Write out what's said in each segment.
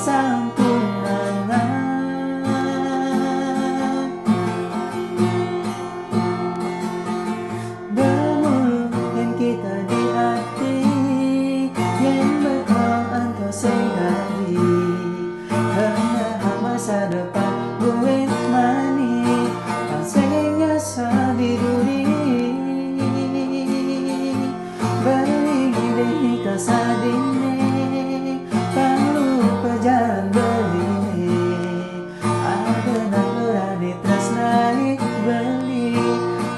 sampunangan bermulung kita di hati yang berdoa engkau sehari karena masa depan gue mani pansenya sabiduri balik deh kasadine perlu perjalanan berini ada nurani tresnai beli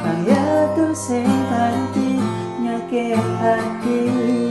ayatul sing kanti nyake hati